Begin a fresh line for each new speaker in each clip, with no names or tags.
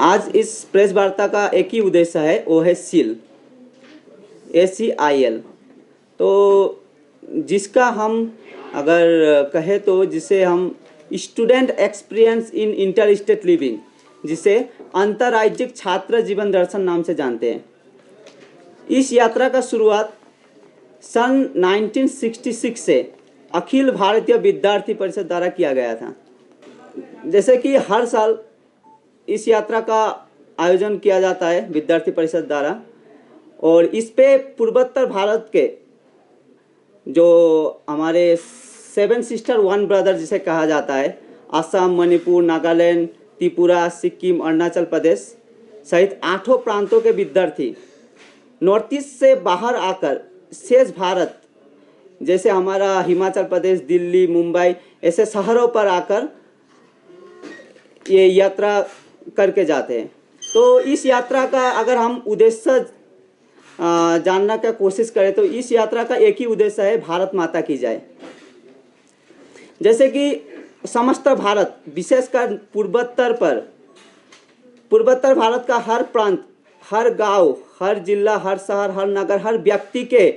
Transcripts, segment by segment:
आज इस प्रेस वार्ता का एक ही उद्देश्य है, वो है सील, ACIL। तो जिसका हम अगर कहें तो जिसे हम student experience in inter state living, जिसे अंतर्राज्यिक छात्र जीवन दर्शन नाम से जानते हैं। इस यात्रा का शुरुआत सन 1966 से अखिल भारतीय विद्यार्थी परिषद द्वारा किया गया था। जैसे कि हर साल इस यात्रा का आयोजन किया जाता है विद्यार्थी परिषद द्वारा, और इस पे पूर्वोत्तर भारत के जो हमारे 7 सिस्टर 1 ब्रदर जिसे कहा जाता है, असम, मणिपुर, नागालैंड, त्रिपुरा, सिक्किम, अरुणाचल प्रदेश सहित 8 प्रांतों के विद्यार्थी नॉर्थ ईस्ट से बाहर आकर शेष भारत, जैसे हमारा हिमाचल प्रदेश, दिल्ली, मुंबई, ऐसे शहरों पर आकर ये यात्रा करके जाते हैं। तो इस यात्रा का अगर हम उद्देश्य जानने का कोशिश करें तो इस यात्रा का एक ही उद्देश्य है, भारत माता की जय। जैसे कि समस्त भारत, विशेषकर पूर्वोत्तर भारत का हर प्रांत, हर गांव, हर जिला, हर शहर, हर नगर, हर व्यक्ति के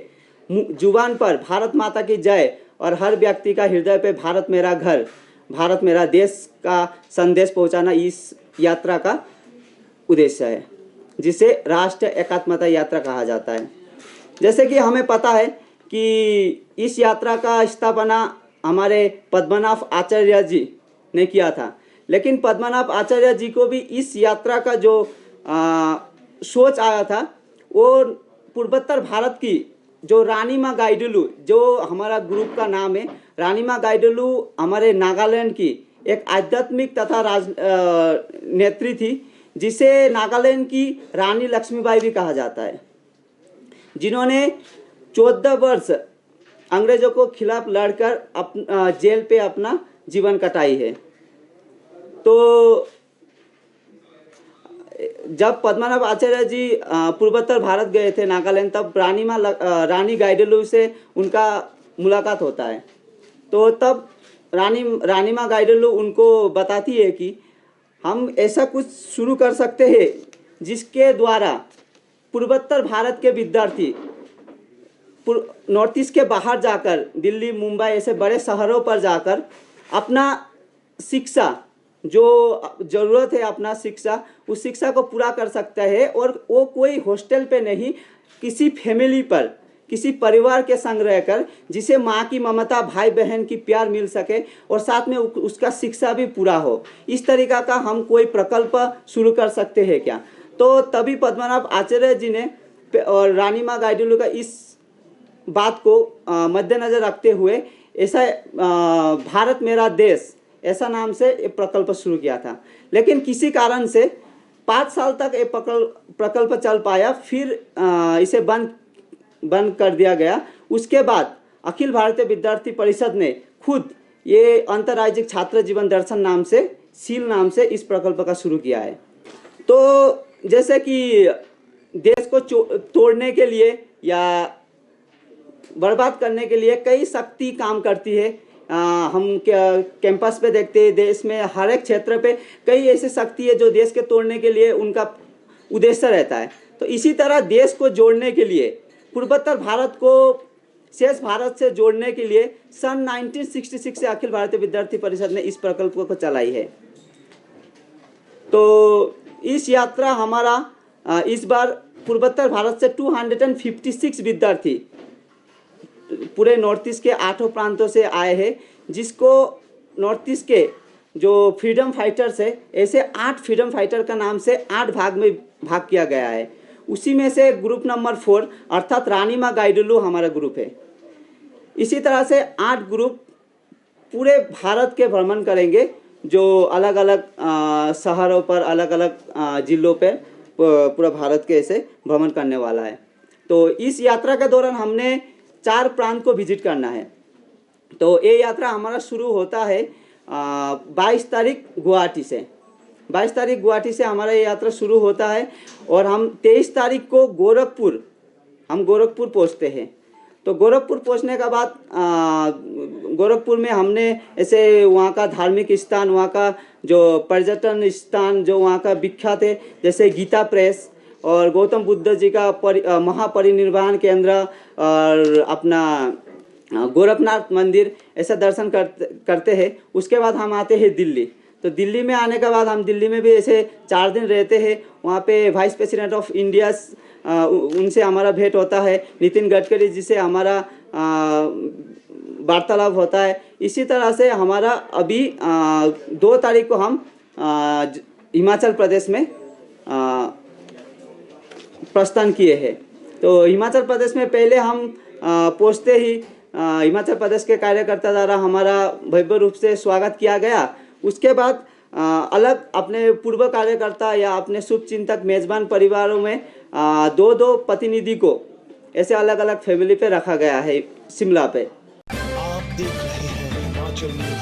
जुबान पर भारत माता की जय और हर व्यक्ति का हृदय पे भारत मेरा घर, भारत मेरा देश का संदेश पहुंचाना इस यात्रा का उद्देश्य है, जिसे राष्ट्रीय एकात्मता यात्रा कहा जाता है। जैसे कि हमें पता है कि इस यात्रा का स्थापना हमारे पद्मनाभ आचार्य जी ने किया था, लेकिन पद्मनाभ आचार्य जी को भी इस यात्रा का जो सोच आया था, वो पूर्वोत्तर भारत की जो रानी माँ गाइडुलु, जो हमारा ग्रुप का नाम है, रानी माँ गाइडुलु हमारे नागालैंड की एक आध्यात्मिक तथा नेत्री थी, जिसे नागालैंड की रानी लक्ष्मीबाई भी कहा जाता है, जिन्होंने 14 वर्ष अंग्रेजों को खिलाफ लड़कर जेल पे अपना जीवन कटाई है। तो जब पद्मनाभ आचार्य जी पूर्वोत्तर भारत गए थे नागालैंड, तब रानी गाइडुलु से उनका मुलाकात होता है। तो तब रानी माँ गाइडुलु उनको बताती है कि हम ऐसा कुछ शुरू कर सकते हैं जिसके द्वारा पूर्वोत्तर भारत के विद्यार्थी नॉर्थ ईस्ट के बाहर जाकर, दिल्ली, मुंबई ऐसे बड़े शहरों पर जाकर अपना शिक्षा, जो ज़रूरत है अपना शिक्षा, उस शिक्षा को पूरा कर सकता है। और वो कोई हॉस्टल पे नहीं, किसी फैमिली पर, किसी परिवार के संग रहकर, जिसे माँ की ममता, भाई बहन की प्यार मिल सके और साथ में उसका शिक्षा भी पूरा हो, इस तरीका का हम कोई प्रकल्प शुरू कर सकते हैं क्या। तो तभी पद्मनाभ आचार्य जी ने और रानी माँ गाइडुलु का इस बात को मद्देनजर रखते हुए ऐसा भारत मेरा देश ऐसा नाम से एक प्रकल्प शुरू किया था। लेकिन किसी कारण से 5 साल तक ये प्रकल्प चल पाया, फिर इसे बंद कर दिया गया। उसके बाद अखिल भारतीय विद्यार्थी परिषद ने खुद ये अंतर्राज्यिक छात्र जीवन दर्शन नाम से, सील नाम से इस प्रकल्प का शुरू किया है। तो जैसे कि देश को तोड़ने के लिए या बर्बाद करने के लिए कई शक्ति काम करती है। हम कैंपस पे देखते हैं, देश में हर एक क्षेत्र पे कई ऐसी शक्ति है जो देश के तोड़ने के लिए उनका उद्देश्य रहता है। तो इसी तरह देश को जोड़ने के लिए, पूर्वोत्तर भारत को शेष भारत से जोड़ने के लिए सन 1966 से अखिल भारतीय विद्यार्थी परिषद ने इस प्रकल्प को चलाई है। तो इस यात्रा हमारा इस बार पूर्वोत्तर भारत से 256 विद्यार्थी पूरे नॉर्थ ईस्ट के 8 प्रांतों से आए हैं, जिसको नॉर्थ ईस्ट के जो फ्रीडम फाइटर्स है, ऐसे 8 फ्रीडम फाइटर का नाम से 8 भाग में भाग किया गया है। उसी में से ग्रुप नंबर 4 अर्थात रानी माँ गाइडुलु हमारा ग्रुप है। इसी तरह से 8 ग्रुप पूरे भारत के भ्रमण करेंगे, जो अलग अलग शहरों पर, अलग अलग जिलों पर पूरा भारत के ऐसे भ्रमण करने वाला है। तो इस यात्रा के दौरान हमने 4 प्रांत को विजिट करना है। तो ये यात्रा हमारा शुरू होता है 22 तारीख गुवाहाटी से। 22 तारीख गुवाहाटी से हमारा ये यात्रा शुरू होता है और हम 23 तारीख को गोरखपुर पहुंचते हैं। तो गोरखपुर पहुंचने के बाद गोरखपुर में हमने ऐसे वहाँ का धार्मिक स्थान, वहाँ का जो पर्यटन स्थान जो वहाँ का विख्यात है, जैसे गीता प्रेस और गौतम बुद्ध जी का महापरिनिर्वाण केंद्र और अपना गोरखनाथ मंदिर, ऐसा दर्शन करते हैं। उसके बाद हम आते हैं दिल्ली। तो दिल्ली में आने के बाद हम दिल्ली में भी ऐसे 4 दिन रहते हैं। वहाँ पे वाइस प्रेसिडेंट ऑफ इंडिया उनसे हमारा भेंट होता है, नितिन गडकरी जी से हमारा वार्तालाप होता है। इसी तरह से हमारा अभी 2 तारीख को हम हिमाचल प्रदेश में प्रस्थान किए हैं। तो हिमाचल प्रदेश में पहले हम पहुँचते ही हिमाचल प्रदेश के कार्यकर्ता द्वारा हमारा भव्य रूप से स्वागत किया गया। उसके बाद अलग अपने पूर्व कार्यकर्ता या अपने शुभचिंतक मेजबान परिवारों में 2-2 प्रतिनिधि को ऐसे अलग अलग फैमिली पे रखा गया है शिमला पे।
आप देख रहे हैं हिमाचल